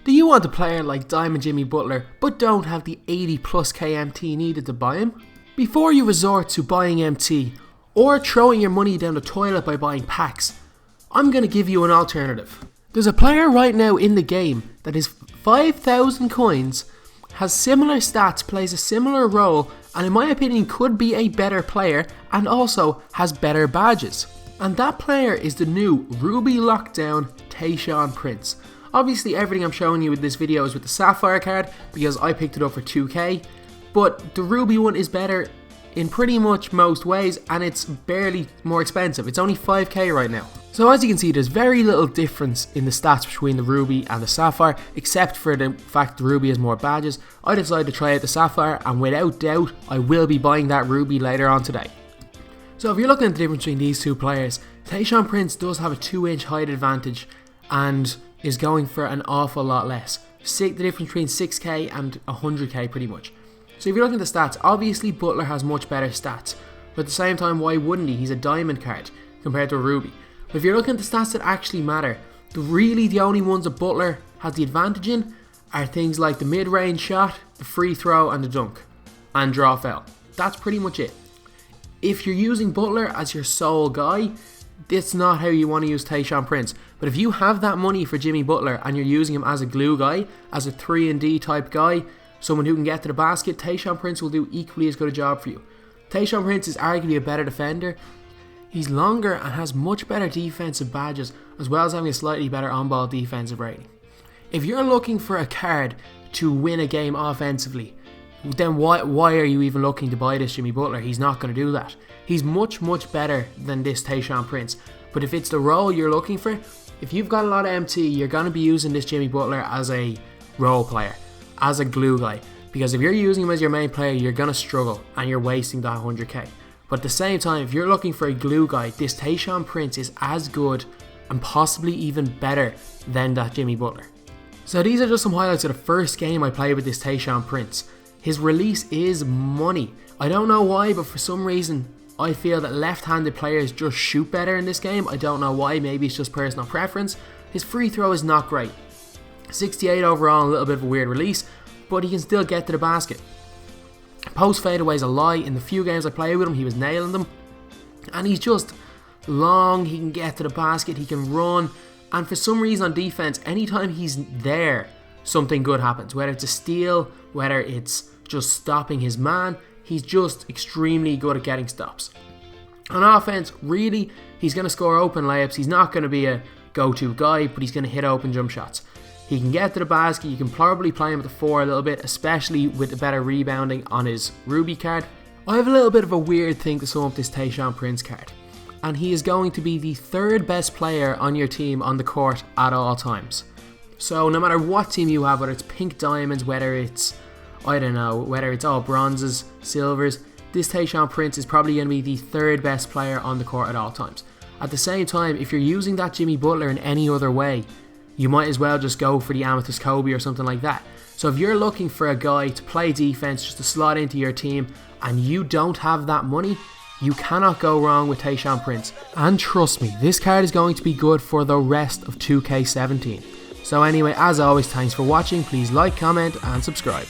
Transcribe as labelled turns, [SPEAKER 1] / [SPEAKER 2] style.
[SPEAKER 1] Do you want a player like Diamond Jimmy Butler but don't have the 80 plus K MT needed to buy him? Before you resort to buying MT or throwing your money down the toilet by buying packs, I'm going to give you an alternative. There's a player right now in the game that is 5,000 coins, has similar stats, plays a similar role, and in my opinion could be a better player and also has better badges. And that player is the new Ruby Lockdown Tayshaun Prince. Obviously everything I'm showing you with this video is with the Sapphire card because I picked it up for 2k, but the Ruby one is better in pretty much most ways and it's barely more expensive. It's only 5k right now. So as you can see, there's very little difference in the stats between the Ruby and the Sapphire, except for the fact the Ruby has more badges. I decided to try out the Sapphire, and without doubt I will be buying that Ruby later on today. So if you're looking at the difference between these two players, Tayshaun Prince does have a 2-inch height advantage and is going for an awful lot less. The difference between 6k and 100k pretty much. So if you're looking at the stats, obviously Butler has much better stats, but at the same time, why wouldn't he? He's a diamond card compared to a Ruby. But if you're looking at the stats that actually matter, the only ones that Butler has the advantage in are things like the mid-range shot, the free throw and the dunk, and draw foul. That's pretty much it. If you're using Butler as your sole guy, that's not how you want to use Tayshaun Prince. But if you have that money for Jimmy Butler and you're using him as a glue guy, as a 3-and-D type guy, someone who can get to the basket, Tayshaun Prince will do equally as good a job for you. Tayshaun Prince is arguably a better defender. He's longer and has much better defensive badges, as well as having a slightly better on-ball defensive rating. If you're looking for a card to win a game offensively, then why are you even looking to buy this Jimmy Butler? He's not going to do that. He's much better than this Tayshaun Prince. But if it's the role you're looking for, if you've got a lot of MT, you're going to be using this Jimmy Butler as a role player, as a glue guy. Because if you're using him as your main player, you're going to struggle and you're wasting that 100k. But at the same time, if you're looking for a glue guy, this Tayshaun Prince is as good and possibly even better than that Jimmy Butler. So these are just some highlights of the first game I played with this Tayshaun Prince. His release is money. I don't know why, but for some reason I feel that left-handed players just shoot better in this game. I don't know why, maybe it's just personal preference. His free throw is not great. 68 overall, a little bit of a weird release, but he can still get to the basket. Post fadeaway is a lie. In the few games I played with him, he was nailing them. And he's just long, he can get to the basket, he can run. And for some reason on defense, anytime he's there, something good happens. Whether it's a steal, whether it's just stopping his man, he's just extremely good at getting stops. On offense, really, he's going to score open layups. He's not going to be a go-to guy, but he's going to hit open jump shots. He can get to the basket. You can probably play him at the 4 a little bit, especially with the better rebounding on his Ruby card. I have a little bit of a weird thing to sum up this Tayshaun Prince card. And he is going to be the 3rd best player on your team on the court at all times. So no matter what team you have, whether it's pink diamonds, whether it's, I don't know, whether it's all bronzes, silvers, this Tayshaun Prince is probably going to be the 3rd best player on the court at all times. At the same time, if you're using that Jimmy Butler in any other way, you might as well just go for the Amethyst Kobe or something like that. So if you're looking for a guy to play defense, just to slot into your team, and you don't have that money, you cannot go wrong with Tayshaun Prince. And trust me, this card is going to be good for the rest of 2K17. So anyway, as always, thanks for watching. Please like, comment and subscribe.